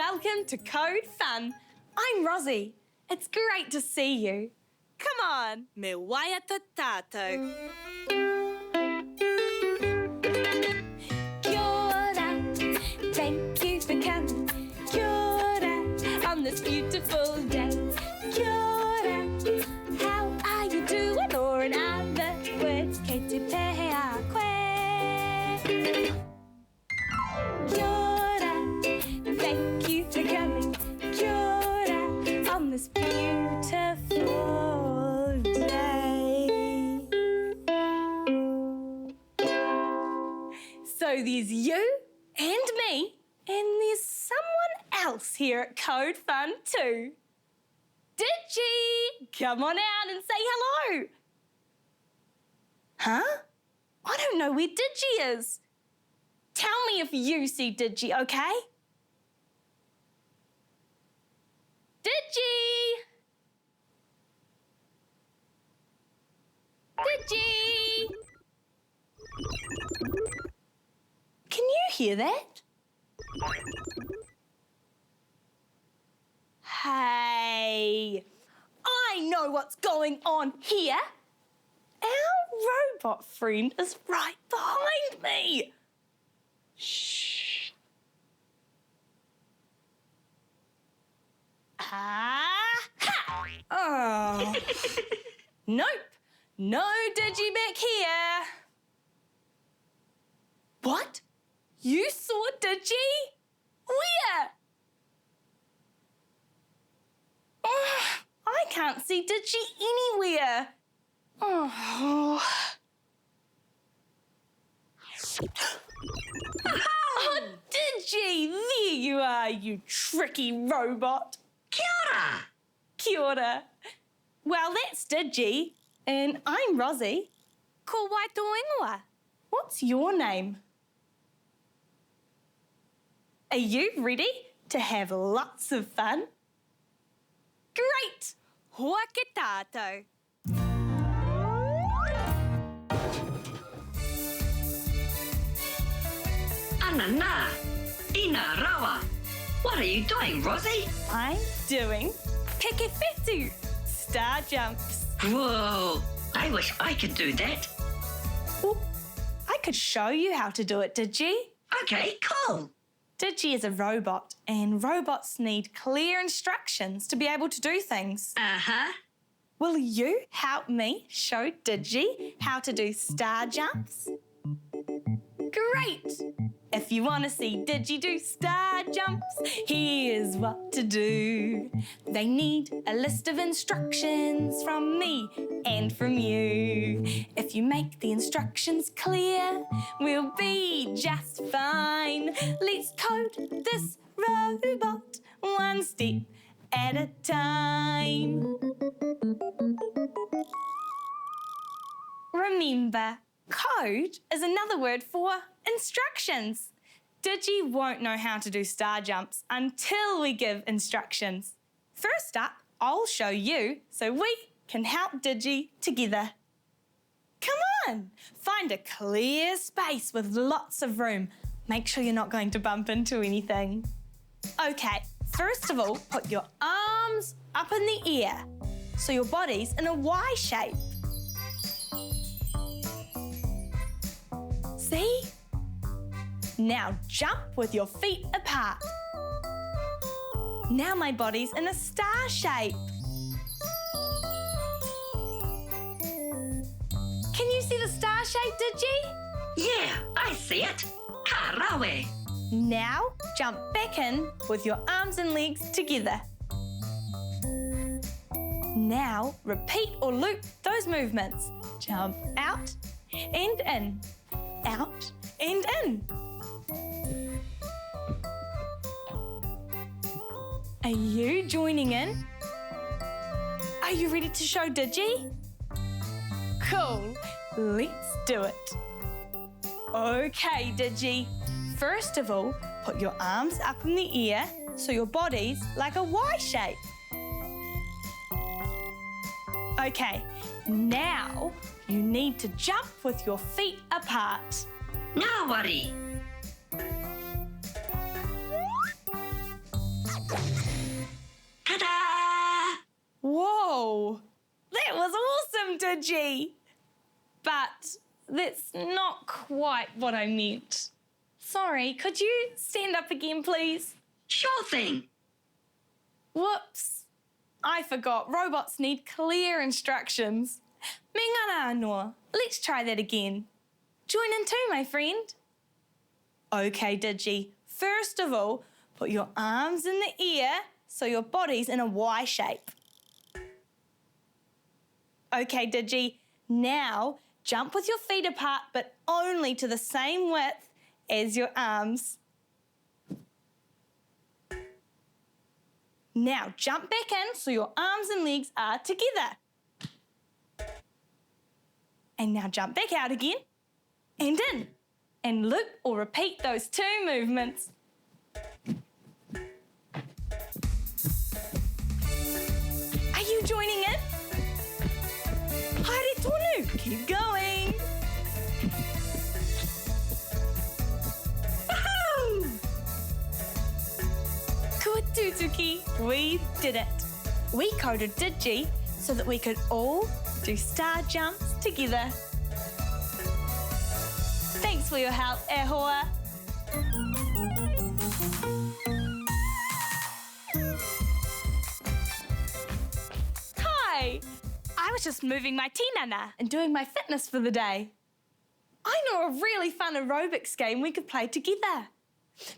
Welcome to Code Fun. I'm Rozzie. It's great to see you. Come on, me waiata tātou. Kia ora, thank you for coming. Kia ora, on this beautiful day. Kia ora, how are you doing? Or in other words, kei te pehea koe. Kia ora, thank you for coming. Kia ora, on this beautiful day. So there's you and me, and there's someone else here at Code Fun too. Digi, come on out and say hello. Huh? I don't know where Digi is. Tell me if you see Digi, okay? Digi! Digi! Can you hear that? Hey, I know what's going on here. Our robot friend is right behind me. Shh. Ah-ha! Oh. Nope. No Digi back here. What? You saw Digi? Where? Oh, I can't see Digi anywhere. Oh. Oh, Digi, there you are, you tricky robot. Kia ora. Kia ora. Well, that's Digi, and I'm Rozzie. Ko waitu ingoa. What's your name? Are you ready to have lots of fun? Great! Hoa ke tātou. Anana. Ina rawa. What are you doing, Rozzie? I'm doing kekewhetu, star jumps. Whoa. I wish I could do that. Well, I could show you how to do it, Digi. Okay, cool. Digi is a robot, and robots need clear instructions to be able to do things. Uh-huh. Will you help me show Digi how to do star jumps? Great! If you want to see Digi do star jumps, here's what to do. They need a list of instructions from me and from you. If you make the instructions clear, we'll be just fine. Let's code this robot one step at a time. Remember, code is another word for instructions. Digi won't know how to do star jumps until we give instructions. First up, I'll show you so we can help Digi together. Come on, find a clear space with lots of room. Make sure you're not going to bump into anything. Okay, first of all, put your arms up in the air so your body's in a Y shape. See? Now jump with your feet apart. Now my body's in a star shape. Can you see the star shape, Digi? Yeah, I see it. Ka rawe. Now jump back in with your arms and legs together. Now repeat or loop those movements. Jump out and in. Out and in. Are you joining in? Are you ready to show Digi? Cool, let's do it. Okay, Digi. First of all, put your arms up in the air so your body's like a Y shape. Okay, now you need to jump with your feet apart. Ngā wari. Oh, that was awesome, Digi. But that's not quite what I meant. Sorry, could you stand up again, please? Sure thing. Whoops. I forgot. Robots need clear instructions. Me ngana anō. Let's try that again. Join in too, my friend. Okay, Digi. First of all, put your arms in the air so your body's in a Y shape. Okay, Digi. Now, jump with your feet apart, but only to the same width as your arms. Now, jump back in so your arms and legs are together. And now jump back out again and in. And loop or repeat those two movements. Are you joining in? Haere tonu, keep going. Woohoo! Kua tutuki, we did it. We coded Digi so that we could all do star jumps together. Thanks for your help, Aotearoa. Hi! I was just moving my tinana and doing my fitness for the day. I know a really fun aerobics game we could play together.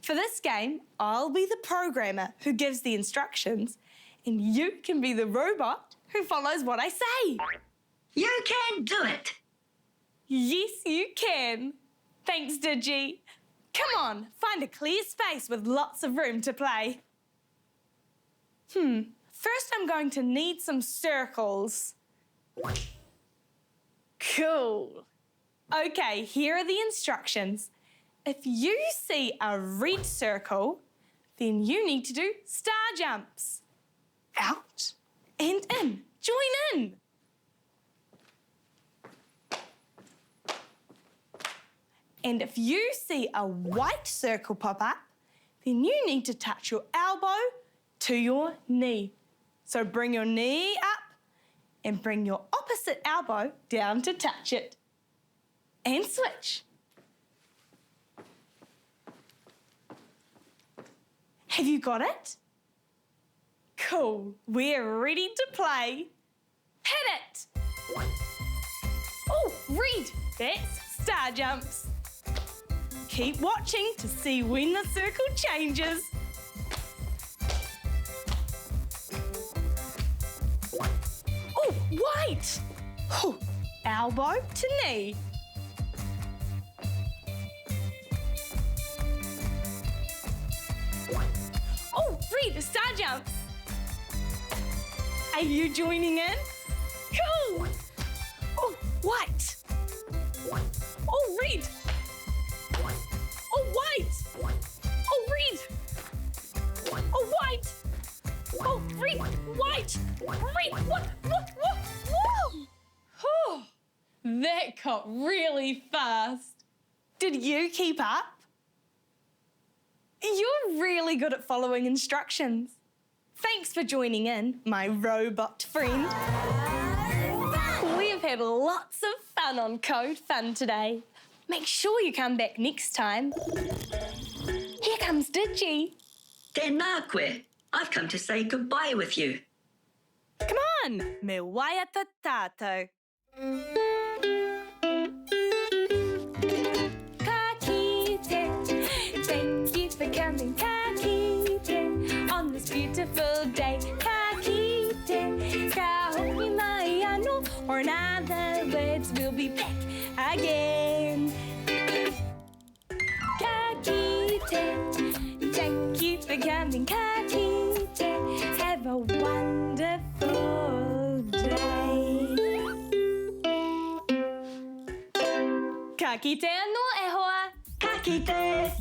For this game, I'll be the programmer who gives the instructions, and you can be the robot who follows what I say. You can do it. Yes, you can. Thanks, Digi. Come on, find a clear space with lots of room to play. First I'm going to need some circles. Cool. Okay, here are the instructions. If you see a red circle, then you need to do star jumps. Out and in. Join in. And if you see a white circle pop up, then you need to touch your elbow to your knee. So bring your knee up and bring your opposite elbow down to touch it. And switch. Have you got it? Cool. We're ready to play. Hit it! Oh, red. That's star jumps. Keep watching to see when the circle changes. Oh, white! Oh, elbow to knee. Oh, red, star jumps. Are you joining in? Cool! Oh, white. Oh, red. Oh, white! Oh, red! Oh, white! Oh, red! White! Red! What? Whoa! Oh, that got really fast. Did you keep up? You're really good at following instructions. Thanks for joining in, my robot friend. We've had lots of fun on Code Fun today. Make sure you come back next time. Here comes Digi. Tēnā koe. I've come to say goodbye with you. Come on, me waiata tātou. Ka kite, thank you for coming. Ka kite, on this beautiful day. Ka kite, ka hoki mai anō, or in other words, we'll be back again. Ka kite, thank you for coming. Ka kite, have a wonderful day. Ka kite anō, Aotearoa. Ka kite!